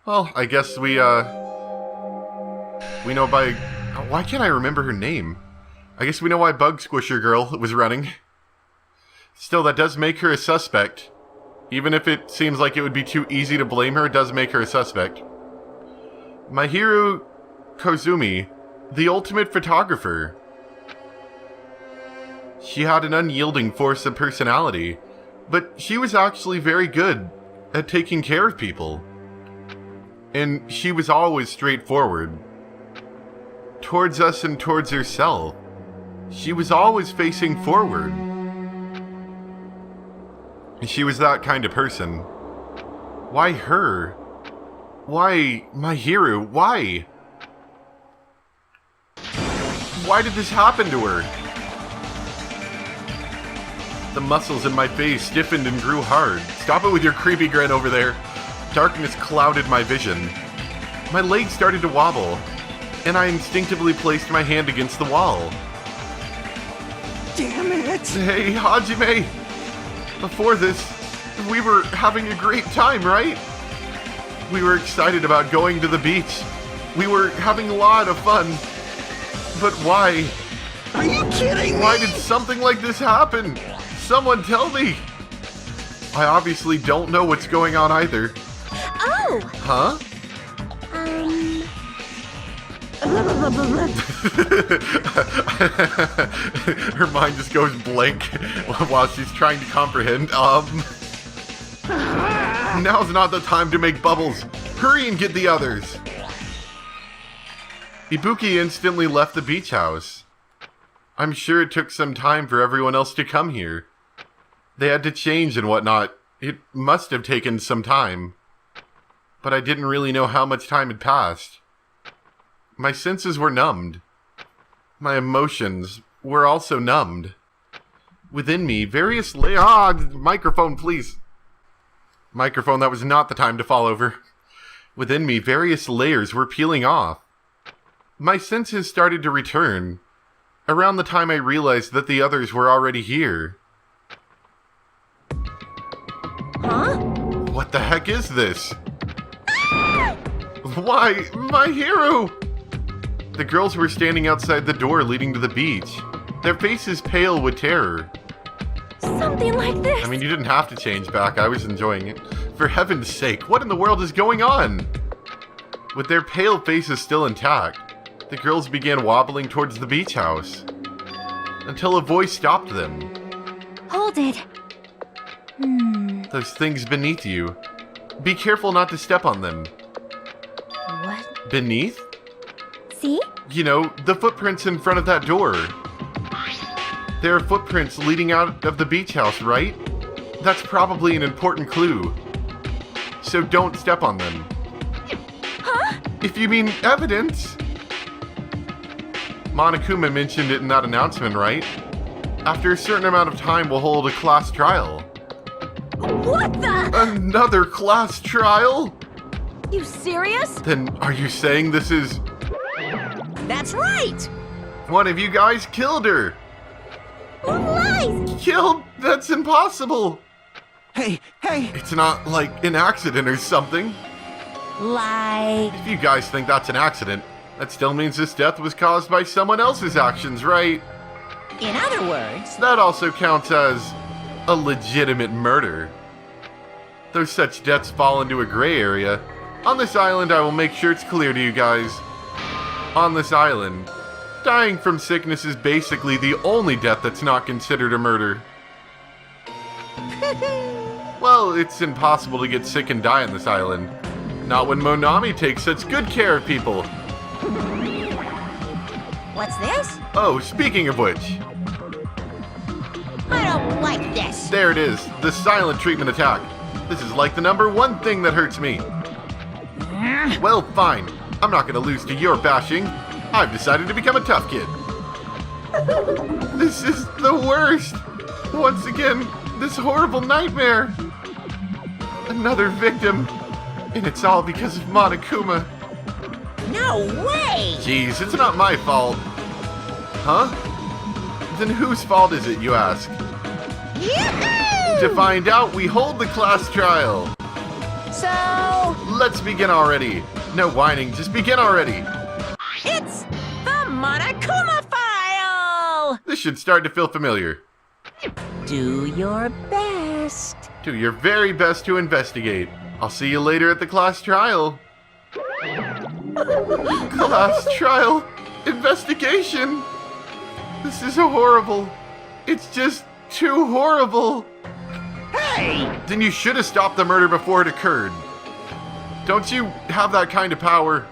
Well, I guess we know by... Why can't I remember her name? I guess we know why Bug Squisher Girl was running. Still, that does make her a suspect. Even if it seems like it would be too easy to blame her, it does make her a suspect. Mahiru Kozumi, the ultimate photographer. She had an unyielding force of personality, but she was actually very good at taking care of people. And she was always straightforward. Towards us and towards herself. She was always facing forward. She was that kind of person. Why her? Why Mahiru? Why? Why did this happen to her? The muscles in my face stiffened and grew hard. Stop it with your creepy grin over there. Darkness clouded my vision. My legs started to wobble, and I instinctively placed my hand against the wall. Damn it! Hey, Hajime! Before this, we were having a great time, right? We were excited about going to the beach. We were having a lot of fun. But why? Are you kidding me? Why did something like this happen? Someone tell me! I obviously don't know what's going on either. Oh! Huh? Her mind just goes blank while she's trying to comprehend. Now's not the time to make bubbles. Hurry and get the others. Ibuki instantly left the beach house. I'm sure it took some time for everyone else to come here. They had to change and whatnot. It must have taken some time. But I didn't really know how much time had passed. My senses were numbed. My emotions were also numbed. Within me, various microphone, please. Microphone, that was not the time to fall over. Within me, various layers were peeling off. My senses started to return. Around the time I realized that the others were already here. Huh? What the heck is this? Why, Mahiru! The girls were standing outside the door leading to the beach, their faces pale with terror. Something like this. I mean, you didn't have to change back. I was enjoying it. For heaven's sake, what in the world is going on? With their pale faces still intact, the girls began wobbling towards the beach house. Until a voice stopped them. Hold it. Those things beneath you. Be careful not to step on them. What? Beneath? See? You know, the footprints in front of that door. There are footprints leading out of the beach house, right? That's probably an important clue. So don't step on them. Huh? If you mean evidence. Monokuma mentioned it in that announcement, right? After a certain amount of time, we'll hold a class trial. What the? Another class trial? You serious? Then are you saying this is... That's right! One of you guys killed her! Lies! Killed? That's impossible! Hey! It's not like an accident or something. Lie. If you guys think that's an accident, that still means this death was caused by someone else's actions, right? In other words, That also counts as a legitimate murder. Though such deaths fall into a gray area, on this island I will make sure it's clear to you guys. On this island, dying from sickness is basically the only death that's not considered a murder. Well, it's impossible to get sick and die on this island. Not when Monami takes such good care of people. what's this? Oh, speaking of which, I don't like this. there it is, the silent treatment attack. This is like the #1 thing that hurts me. Well, fine. I'm not gonna lose to your bashing. I've decided to become a tough kid. This is the worst. Once again, this horrible nightmare. Another victim. And it's all because of Monokuma. No way! Jeez, it's not my fault. Huh? Then whose fault is it, you ask? Yahoo! To find out, we hold the class trial. So, let's begin already. No whining, just begin already. It's the Monokuma File! This should start to feel familiar. Do your best. Do your very best to investigate. I'll see you later at the class trial. Class trial? Investigation? This is horrible. It's just too horrible. Hey! Then you should have stopped the murder before it occurred. Don't you have that kind of power?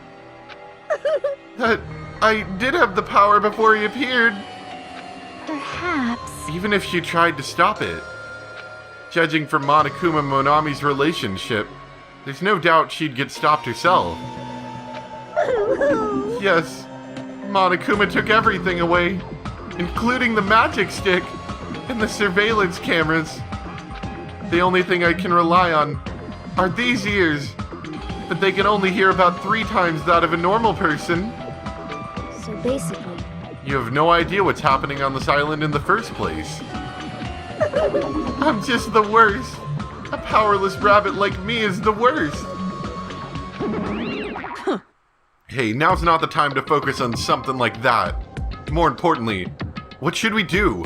That I did have the power before he appeared. Perhaps. Even if she tried to stop it. Judging from Monokuma Monami's relationship, there's no doubt she'd get stopped herself. Yes, Monokuma took everything away, including the magic stick and the surveillance cameras. The only thing I can rely on are these ears, but they can only hear about 3 times that of a normal person. So basically, You have no idea what's happening on this island in the first place. I'm just the worst. A powerless rabbit like me is the worst. Hey, now's not the time to focus on something like that. More importantly, what should we do?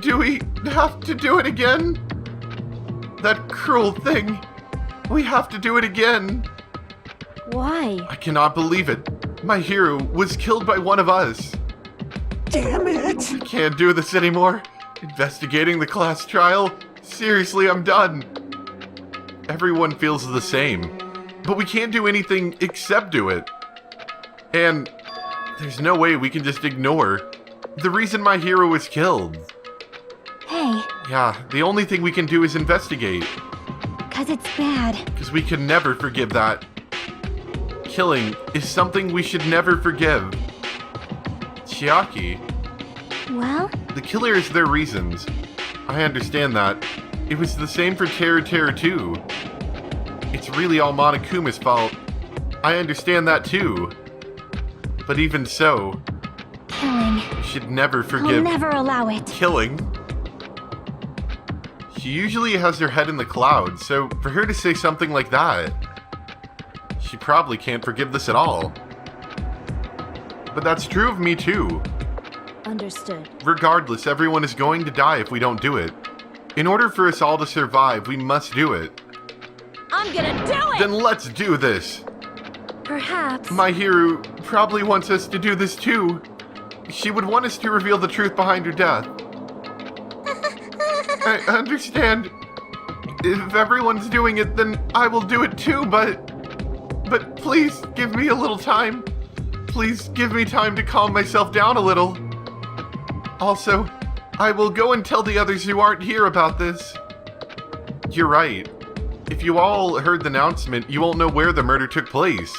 Do we have to do it again? That cruel thing. We have to do it again. why? I cannot believe it. My hero was killed by one of us. Damn it! I can't do this anymore. Investigating the class trial? Seriously, I'm done. Everyone feels the same. But we can't do anything except do it. And there's no way we can just ignore the reason my hero was killed. Hey, Yeah, the only thing we can do is investigate. 'cause it's bad. Because we can never forgive that. Killing is something we should never forgive. Chiaki, Well, the killer is their reasons. I understand that. It was the same for Terror 2. It's really all Monokuma's fault. I understand that too. But even so, killing. we should never I'll forgive never allow it. killing. She usually has her head in the clouds, so for her to say something like that, she probably can't forgive this at all. But that's true of me too. Understood. Regardless, everyone is going to die if we don't do it. In order for us all to survive, we must do it. I'm gonna do it! Then let's do this! Perhaps. My hero probably wants us to do this too. She would want us to reveal the truth behind her death. I understand. If everyone's doing it, then I will do it too, but please give me a little time. Please give me time to calm myself down a little. Also, I will go and tell the others who aren't here about this. You're right. If you all heard the announcement, you won't know where the murder took place.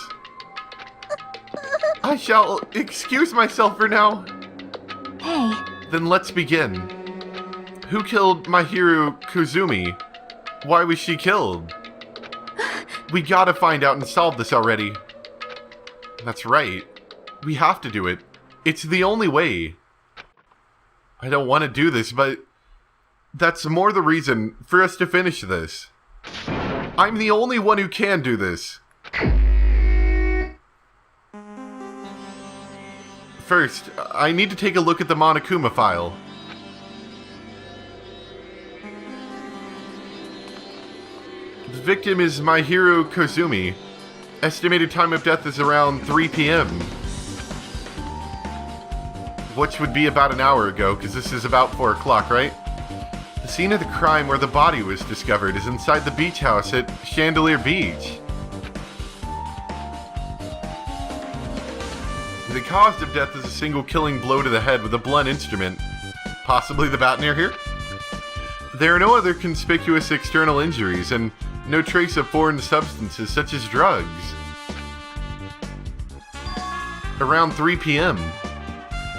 I shall excuse myself for now. Hey, Then let's begin. Who killed my hero, Kuzumi? Why was she killed? We gotta find out and solve this already. That's right. We have to do it. It's the only way. I don't want to do this, but that's more the reason for us to finish this. I'm the only one who can do this. First, I need to take a look at the Monokuma file. The victim is my hero, Kazumi. Estimated time of death is around 3 p.m. Which would be about an hour ago, because this is about 4 o'clock, right? The scene of the crime where the body was discovered is inside the beach house at Chandelier Beach. The cause of death is a single killing blow to the head with a blunt instrument. Possibly the bat near here? There are no other conspicuous external injuries and no trace of foreign substances such as drugs. Around 3 p.m.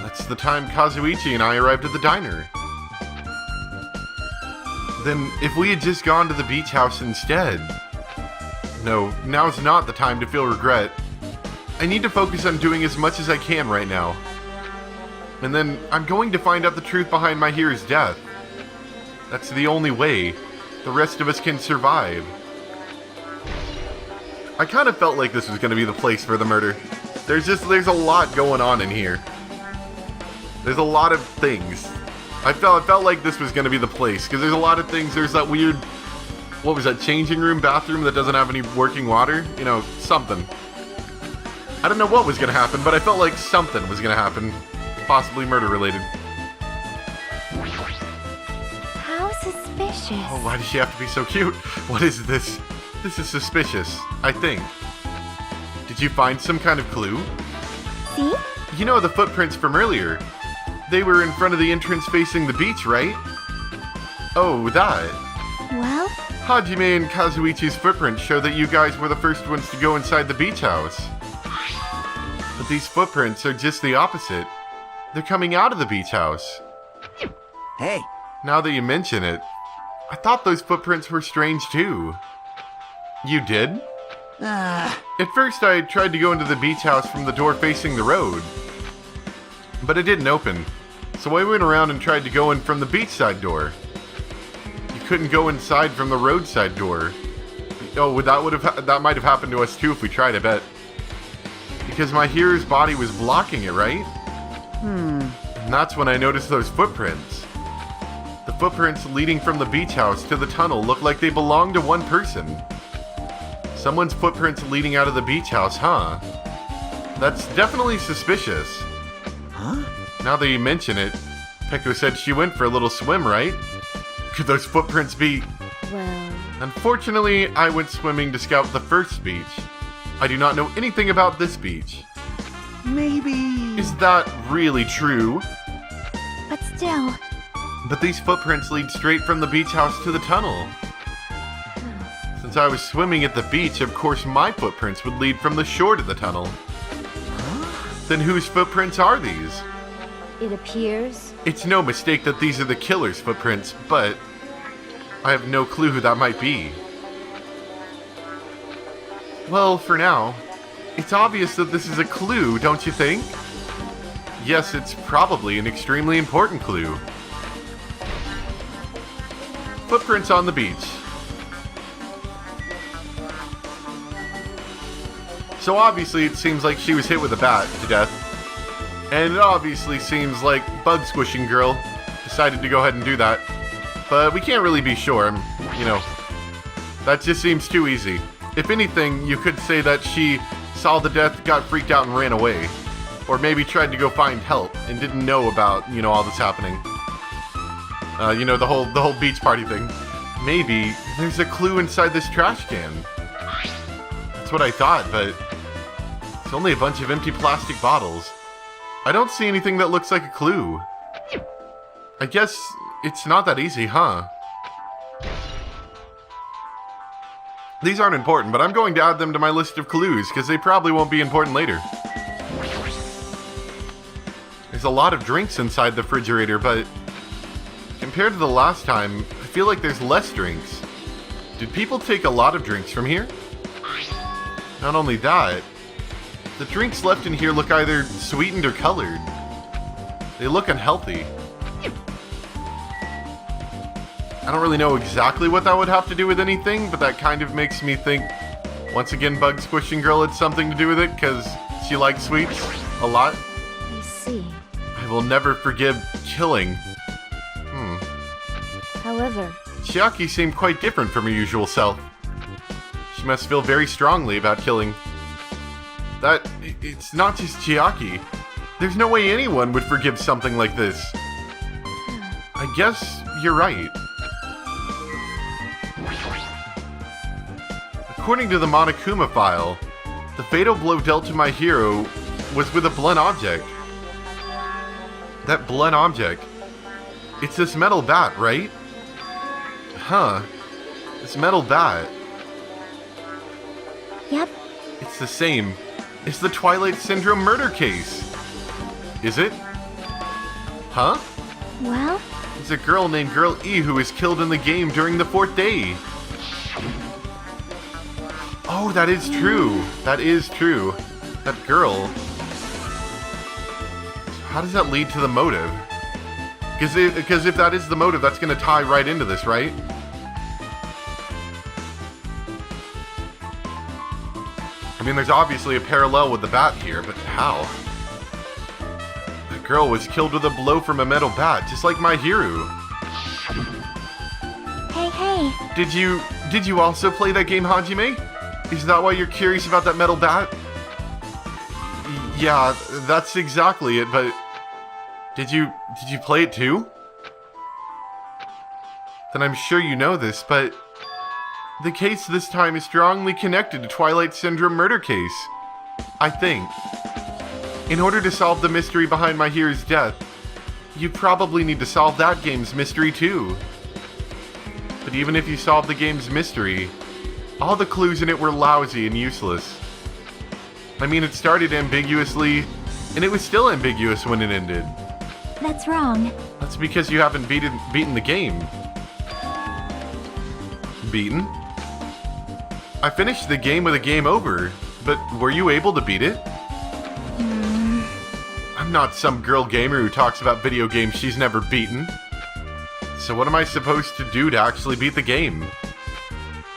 That's the time Kazuichi and I arrived at the diner. Then, if we had just gone to the beach house instead... No, now's not the time to feel regret. I need to focus on doing as much as I can right now. And then, I'm going to find out the truth behind my hero's death. That's the only way the rest of us can survive. I kind of felt like this was going to be the place for the murder. There's a lot going on in here. There's a lot of things. I felt like this was going to be the place, because there's a lot of things. There's that weird, what was that, changing room, bathroom that doesn't have any working water? You know, something. I don't know what was going to happen, but I felt like something was going to happen. Possibly murder-related. How suspicious. Oh, why does she have to be so cute? What is this? This is suspicious, I think. Did you find some kind of clue? See? You know the footprints from earlier. They were in front of the entrance facing the beach, right? Oh, that. Well? Hajime and Kazuichi's footprints show that you guys were the first ones to go inside the beach house. But these footprints are just the opposite. They're coming out of the beach house. Hey, Now that you mention it, I thought those footprints were strange too. You did? At first I tried to go into the beach house from the door facing the road, but it didn't open. So I went around and tried to go in from the beachside door. You couldn't go inside from the roadside door. Oh, that might have happened to us too if we tried, I bet. Because my hero's body was blocking it, right? And that's when I noticed those footprints. The footprints leading from the beach house to the tunnel look like they belong to one person. Someone's footprints leading out of the beach house, huh? That's definitely suspicious. huh? Now that you mention it, Peko said she went for a little swim, right? Could those footprints be... Well, Unfortunately, I went swimming to scout the first beach. I do not know anything about this beach. Maybe. Is that really true? but still. But these footprints lead straight from the beach house to the tunnel. Since I was swimming at the beach, of course my footprints would lead from the shore to the tunnel. Then whose footprints are these? It appears. It's no mistake that these are the killer's footprints, but I have no clue who that might be. Well, for now, it's obvious that this is a clue, don't you think? Yes, it's probably an extremely important clue. Footprints on the beach. So obviously it seems like she was hit with a bat to death. And it obviously seems like Bug Squishing Girl decided to go ahead and do that. But we can't really be sure, you know. That just seems too easy. If anything, you could say that she saw the death, got freaked out and ran away. Or maybe tried to go find help and didn't know about, you know, all this happening. You know, the whole beach party thing. Maybe there's a clue inside this trash can. That's what I thought, but it's only a bunch of empty plastic bottles. I don't see anything that looks like a clue. I guess it's not that easy, huh? These aren't important, but I'm going to add them to my list of clues, because they probably won't be important later. There's a lot of drinks inside the refrigerator, but compared to the last time, I feel like there's less drinks. Did people take a lot of drinks from here? Not only that, the drinks left in here look either sweetened or colored. They look unhealthy. I don't really know exactly what that would have to do with anything, but that kind of makes me think, once again, Bug Squishing Girl had something to do with it, because she likes sweets a lot. I see. I will never forgive killing. However, Chiaki seemed quite different from her usual self. She must feel very strongly about killing. It's not just Chiaki. There's no way anyone would forgive something like this. I guess you're right. According to the Monokuma file, the fatal blow dealt to my hero was with a blunt object. That blunt object. It's this metal bat, right? Huh. This metal bat. yep, It's the same. It's the Twilight Syndrome murder case. Is it? Huh? well, It's a girl named Girl E who was killed in the game during the 4th day. Oh, that is true. That is true. That girl. How does that lead to the motive? Because if that is the motive, that's going to tie right into this, right? I mean, there's obviously a parallel with the bat here, but how? The girl was killed with a blow from a metal bat, just like my hero. Hey. Did you also play that game, Hajime? Is that why you're curious about that metal bat? Yeah, that's exactly it, but did you play it too? Then I'm sure you know this, but the case this time is strongly connected to Twilight Syndrome murder case. I think. In order to solve the mystery behind my hero's death, you probably need to solve that game's mystery too. But even if you solve the game's mystery, all the clues in it were lousy and useless. I mean, it started ambiguously, and it was still ambiguous when it ended. That's wrong. That's because you haven't beaten the game. Beaten? I finished the game with a game over, but were you able to beat it? I'm not some girl gamer who talks about video games she's never beaten. So what am I supposed to do to actually beat the game?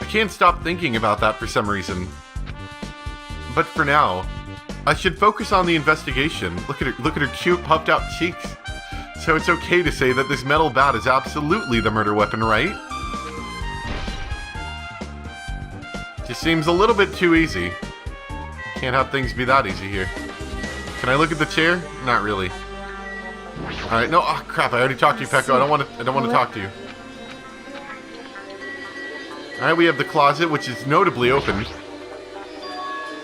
I can't stop thinking about that for some reason. But for now, I should focus on the investigation. Look at her cute puffed out cheeks. So it's okay to say that this metal bat is absolutely the murder weapon, right? Just seems a little bit too easy. Can't have things be that easy here. Can I look at the chair? Not really. Alright, no, oh crap, I already talked to you, Pekko. I don't want to talk to you. Alright, we have the closet, which is notably open.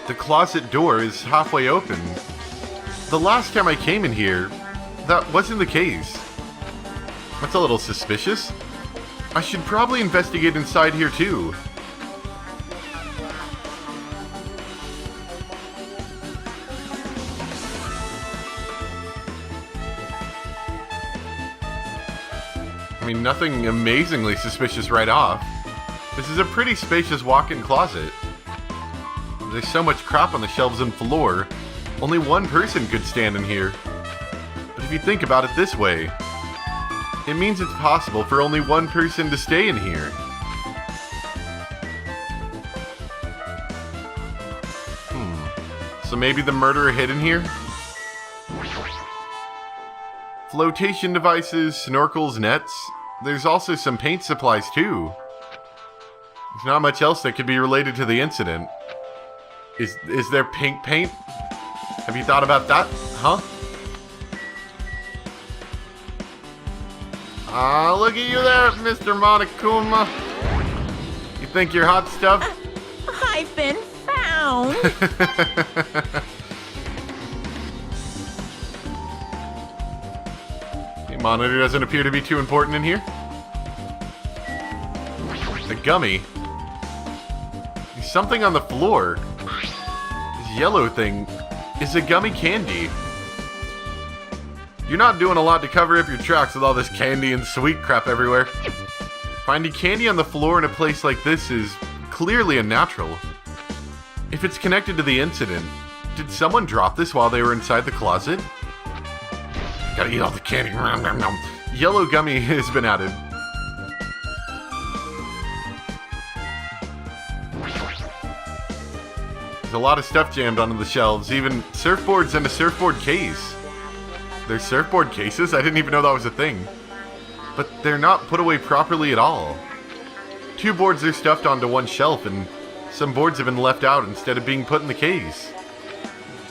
The closet door is halfway open. The last time I came in here, that wasn't the case. That's a little suspicious. I should probably investigate inside here too. I mean, nothing amazingly suspicious right off. This is a pretty spacious walk-in closet. There's so much crap on the shelves and floor, only one person could stand in here. But if you think about it this way, it means it's possible for only one person to stay in here. So maybe the murderer hid in here? Flotation devices, snorkels, nets. There's also some paint supplies too. There's not much else that could be related to the incident. Is there pink paint? Have you thought about that? Huh? Ah, look at you there, Mr. Monokuma. You think you're hot stuff? I've been found. The monitor doesn't appear to be too important in here. The gummy. There's something on the floor. This yellow thing is a gummy candy. You're not doing a lot to cover up your tracks with all this candy and sweet crap everywhere. Finding candy on the floor in a place like this is clearly unnatural. If it's connected to the incident, did someone drop this while they were inside the closet? Gotta eat all the candy. Yellow gummy has been added. There's a lot of stuff jammed onto the shelves, even surfboards and a surfboard case. There's surfboard cases? I didn't even know that was a thing. But they're not put away properly at all. 2 boards are stuffed onto one shelf, and some boards have been left out instead of being put in the case.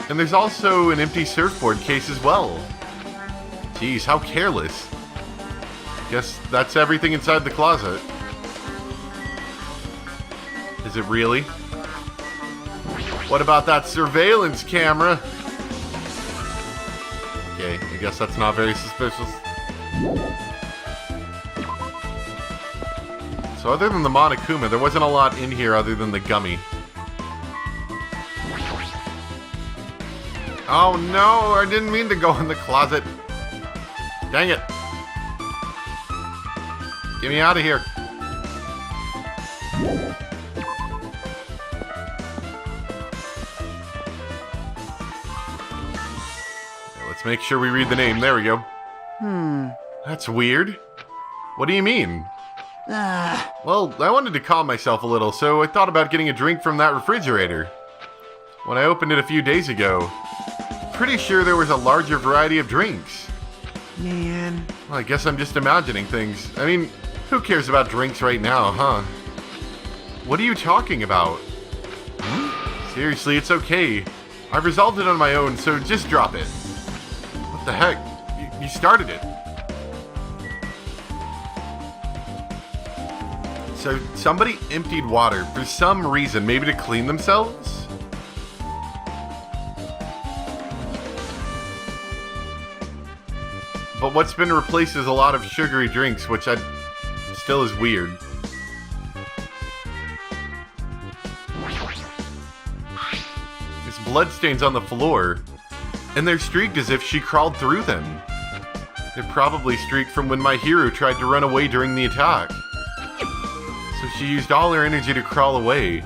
And there's also an empty surfboard case as well. Jeez, how careless. Guess that's everything inside the closet. Is it really? What about that surveillance camera? Okay, I guess that's not very suspicious. So other than the Monokuma, there wasn't a lot in here other than the gummy. Oh no, I didn't mean to go in the closet. Dang it. Get me out of here. Let's make sure we read the name. There we go. That's weird. What do you mean? Well, I wanted to calm myself a little, so I thought about getting a drink from that refrigerator. when I opened it a few days ago, pretty sure there was a larger variety of drinks. Man. Well, I guess I'm just imagining things. I mean, who cares about drinks right now, huh? What are you talking about? Seriously, it's okay. I've resolved it on my own, so just drop it. What the heck? You started it. So somebody emptied water for some reason, maybe to clean themselves? But what's been replaced is a lot of sugary drinks, which still is weird. There's bloodstains on the floor, and they're streaked as if she crawled through them. They're probably streaked from when my hero tried to run away during the attack. So she used all her energy to crawl away,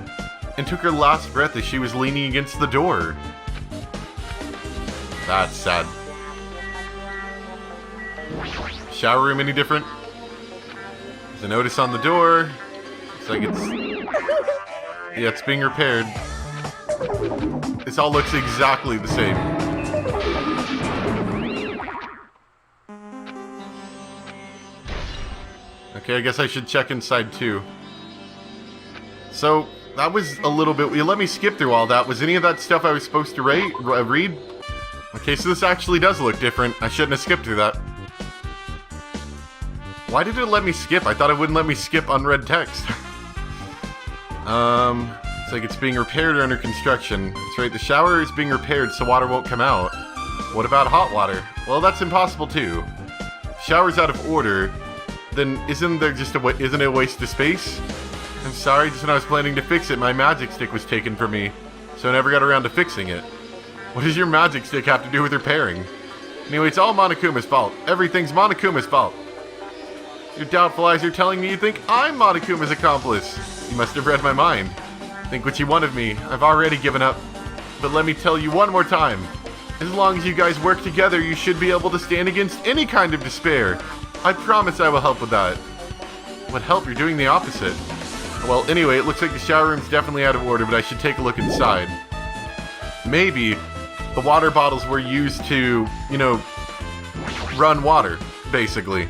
and took her last breath as she was leaning against the door. That's sad. Shower room any different? There's a notice on the door. Looks like yeah, it's being repaired. This all looks exactly the same. Okay, I guess I should check inside too. So, that was a little bit... Let me skip through all that. Was any of that stuff I was supposed to read? Okay, so this actually does look different. I shouldn't have skipped through that. Why did it let me skip? I thought it wouldn't let me skip unread text. It's like it's being repaired or under construction. That's right, the shower is being repaired so water won't come out. What about hot water? Well, that's impossible too. Shower's out of order. Then isn't it a waste of space? I'm sorry, just when I was planning to fix it, my magic stick was taken from me, so I never got around to fixing it. What does your magic stick have to do with repairing? Anyway, it's all Monokuma's fault. Everything's Monokuma's fault. Your doubtful eyes are telling me you think I'm Monokuma's accomplice. You must have read my mind. Think what you want of me. I've already given up. But let me tell you one more time. As long as you guys work together, you should be able to stand against any kind of despair. I promise I will help with that. What help? You're doing the opposite. Well, anyway, it looks like the shower room's definitely out of order, but I should take a look inside. Maybe the water bottles were used to, run water, basically.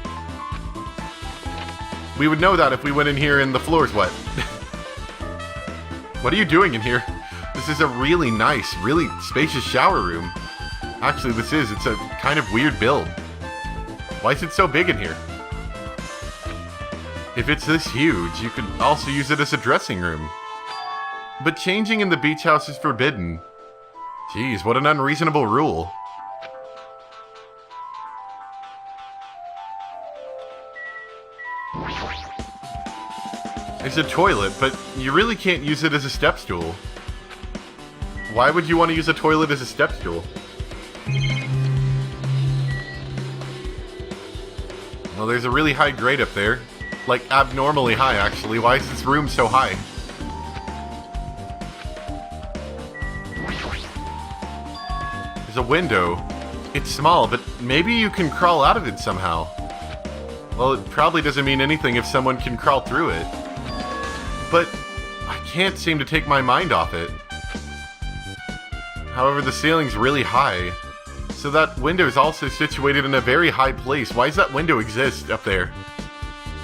We would know that if we went in here and the floor's wet. What are you doing in here? This is a really nice, really spacious shower room. Actually, it's a kind of weird build. Why is it so big in here? If it's this huge, you could also use it as a dressing room. But changing in the beach house is forbidden. Jeez, what an unreasonable rule. It's a toilet, but you really can't use it as a step stool. Why would you want to use a toilet as a step stool? Well, there's a really high grate up there. Like, abnormally high, actually. Why is this room so high? There's a window. It's small, but maybe you can crawl out of it somehow. Well, it probably doesn't mean anything if someone can crawl through it. But I can't seem to take my mind off it. However, the ceiling's really high. So that window is also situated in a very high place. Why does that window exist up there?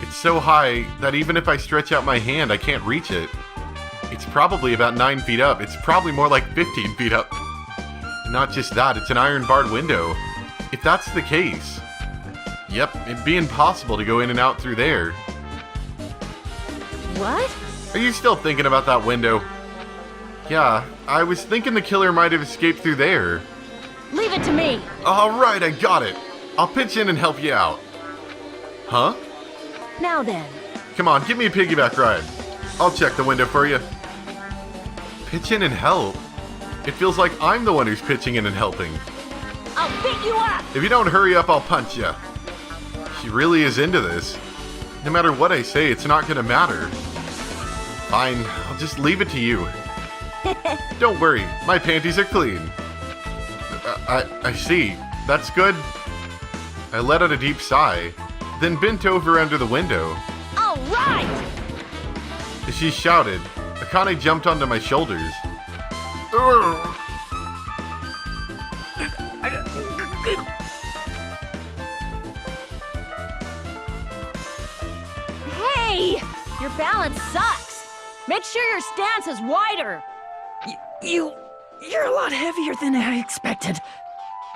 It's so high that even if I stretch out my hand, I can't reach it. It's probably about 9 feet up. It's probably more like 15 feet up. Not just that, it's an iron-barred window. If that's the case, yep, it'd be impossible to go in and out through there. What? Are you still thinking about that window? Yeah, I was thinking the killer might have escaped through there. Leave it to me. Alright, I got it. I'll pitch in and help you out. Huh? Now then. Come on, give me a piggyback ride. I'll check the window for you. Pitch in and help? It feels like I'm the one who's pitching in and helping. I'll beat you up. If you don't hurry up, I'll punch you. She really is into this. No matter what I say, it's not gonna matter. Fine, I'll just leave it to you. Don't worry, my panties are clean. I see. That's good. I let out a deep sigh, then bent over under the window. All right. As she shouted, Akane jumped onto my shoulders. Ugh. Hey! Your balance sucks. Make sure your stance is wider. You're a lot heavier than I expected.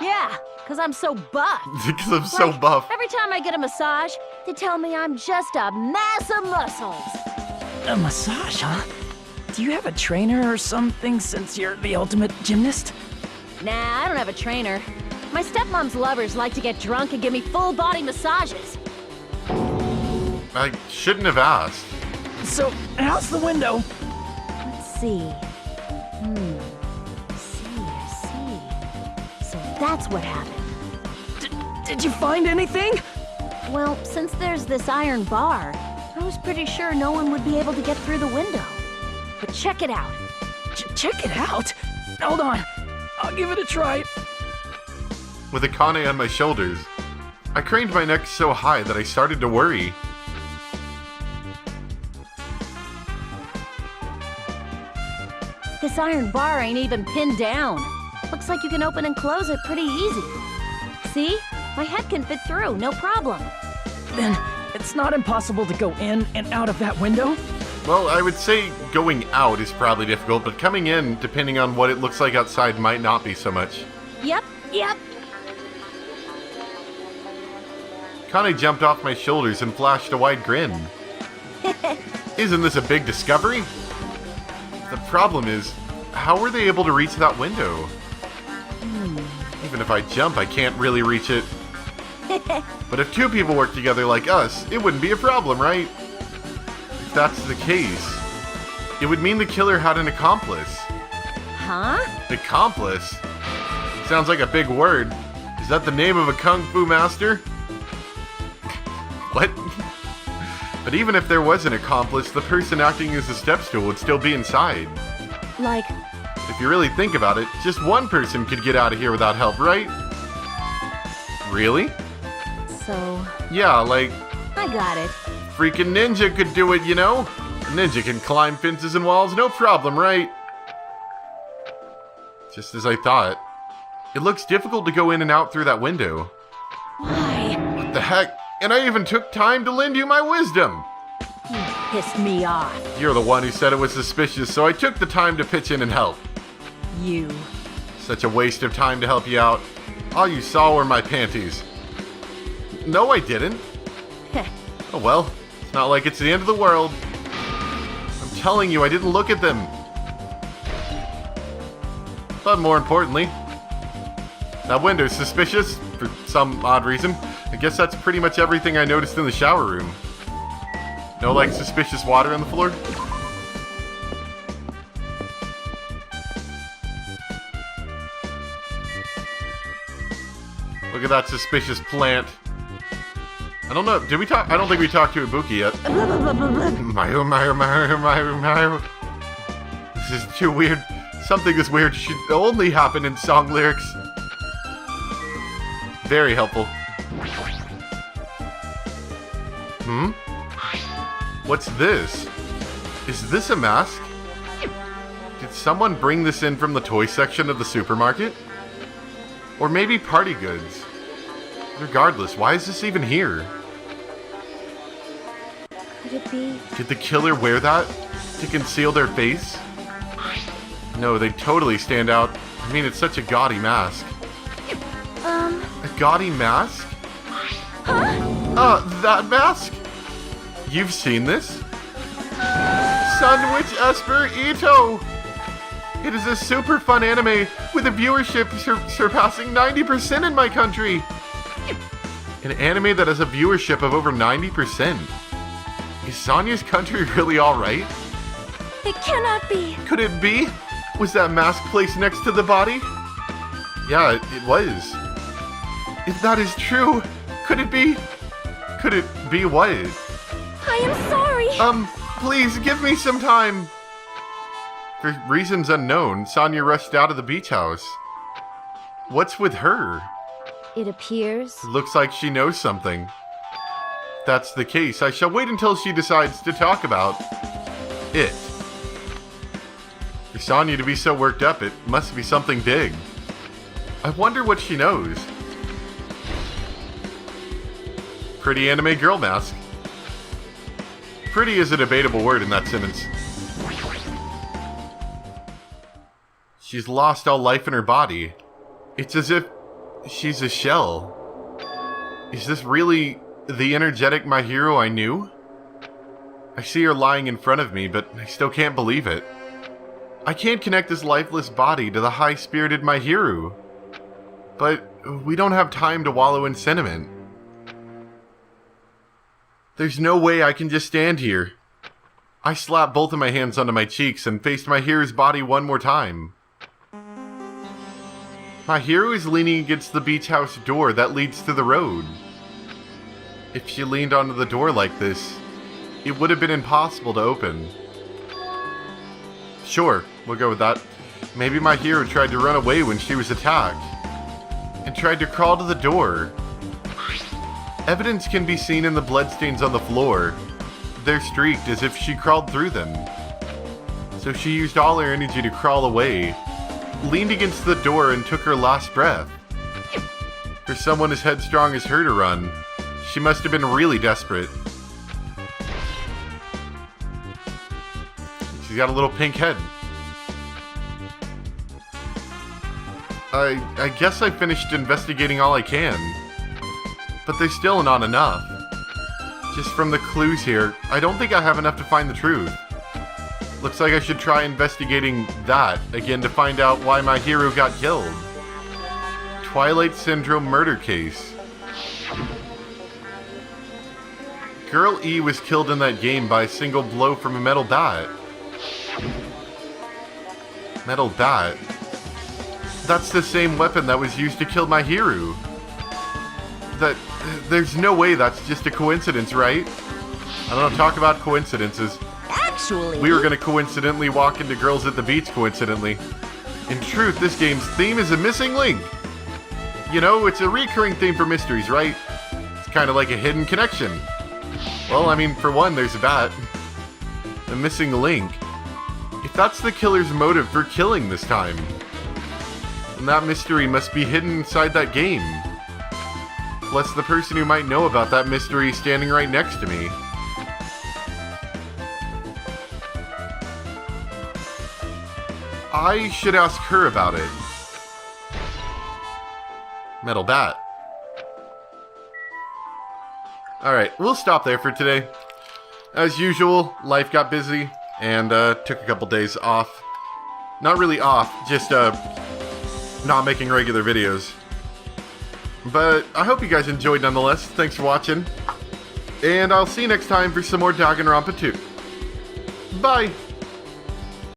Yeah, because I'm so buff. Because I'm so Like, buff. Every time I get a massage, they tell me I'm just a mass of muscles. A massage, huh? Do you have a trainer or something since you're the ultimate gymnast? Nah, I don't have a trainer. My stepmom's lovers like to get drunk and give me full body massages. I shouldn't have asked. So, how's the window? Let's see. See. So that's what happened. Did you find anything? Well, since there's this iron bar, I was pretty sure no one would be able to get through the window. But check it out. Check it out. Hold on. I'll give it a try. With Akane on my shoulders, I craned my neck so high that I started to worry. This iron bar ain't even pinned down. Looks like you can open and close it pretty easy. See? My head can fit through, no problem. Then, it's not impossible to go in and out of that window? Well, I would say going out is probably difficult, but coming in, depending on what it looks like outside, might not be so much. Yep. Kane jumped off my shoulders and flashed a wide grin. Isn't this a big discovery? The problem is, how were they able to reach that window? Even if I jump, I can't really reach it. But if two people work together like us, it wouldn't be a problem, right? If that's the case, it would mean the killer had an accomplice. Huh? Accomplice? Sounds like a big word. Is that the name of a kung fu master? What? But even if there was an accomplice, the person acting as the step stool would still be inside. Like, If you really think about it, just one person could get out of here without help, right? Really? so... Yeah, like, I got it. freaking ninja could do it, you know? A ninja can climb fences and walls, no problem, right? Just as I thought. It looks difficult to go in and out through that window. Why? What the heck? And I even took time to lend you my wisdom! You pissed me off. You're the one who said it was suspicious, so I took the time to pitch in and help. You. Such a waste of time to help you out. All you saw were my panties. No, I didn't. Oh well, it's not like it's the end of the world. I'm telling you, I didn't look at them. But more importantly, that window's suspicious for some odd reason. I guess that's pretty much everything I noticed in the shower room. No, like, suspicious water on the floor? Look at that suspicious plant. I don't know, did we talk? I don't think we talked to Ibuki yet. Mayu. This is too weird. Something this weird should only happen in song lyrics. Very helpful. What's this? Is this a mask? Did someone bring this in from the toy section of the supermarket? Or maybe party goods? Regardless, why is this even here? Could it be? Did the killer wear that to conceal their face? No, they totally stand out. I mean, it's such a gaudy mask. A gaudy mask? That mask? You've seen this? Sun Witch Esper Ito! It is a super fun anime with a viewership surpassing 90% in my country! An anime that has a viewership of over 90%. Is Sonya's country really alright? It cannot be. Could it be? Was that mask placed next to the body? Yeah, it was. If that is true, could it be? Could it be what? I am sorry. Please give me some time. For reasons unknown, Sonya rushed out of the beach house. What's with her? It appears. It looks like she knows something. If that's the case, I shall wait until she decides to talk about it. For Sonya to be so worked up, it must be something big. I wonder what she knows. Pretty anime girl mask. Pretty is a debatable word in that sentence. She's lost all life in her body. It's as if she's a shell. Is this really the energetic My Hero I knew? I see her lying in front of me, but I still can't believe it. I can't connect this lifeless body to the high-spirited My Hero. But we don't have time to wallow in sentiment. There's no way I can just stand here. I slapped both of my hands onto my cheeks and faced My Hero's body one more time. My Hero is leaning against the beach house door that leads to the road. If she leaned onto the door like this, it would have been impossible to open. Sure, we'll go with that. Maybe My Hero tried to run away when she was attacked, and tried to crawl to the door. Evidence can be seen in the bloodstains on the floor. They're streaked as if she crawled through them. So she used all her energy to crawl away, leaned against the door and took her last breath. For someone as headstrong as her to run, she must have been really desperate. She's got a little pink head. I guess I finished investigating all I can. But there's still not enough. Just from the clues here, I don't think I have enough to find the truth. Looks like I should try investigating that again to find out why My Hero got killed. Twilight Syndrome murder case. Girl E was killed in that game by a single blow from a metal bat. Metal bat? That's the same weapon that was used to kill My Hero. There's no way that's just a coincidence, right? I don't know, talk about coincidences. Actually... We were gonna coincidentally walk into Girls at the Beach coincidentally. In truth, this game's theme is a missing link. You know, it's a recurring theme for mysteries, right? It's kind of like a hidden connection. Well, I mean, for one, there's a bat. A missing link. If that's the killer's motive for killing this time, then that mystery must be hidden inside that game. Plus the person who might know about that mystery standing right next to me. I should ask her about it. Metal bat. Alright, we'll stop there for today. As usual, life got busy and took a couple days off. Not really off, just not making regular videos. But I hope you guys enjoyed nonetheless. Thanks for watching. And I'll see you next time for some more Danganronpa 2. Bye!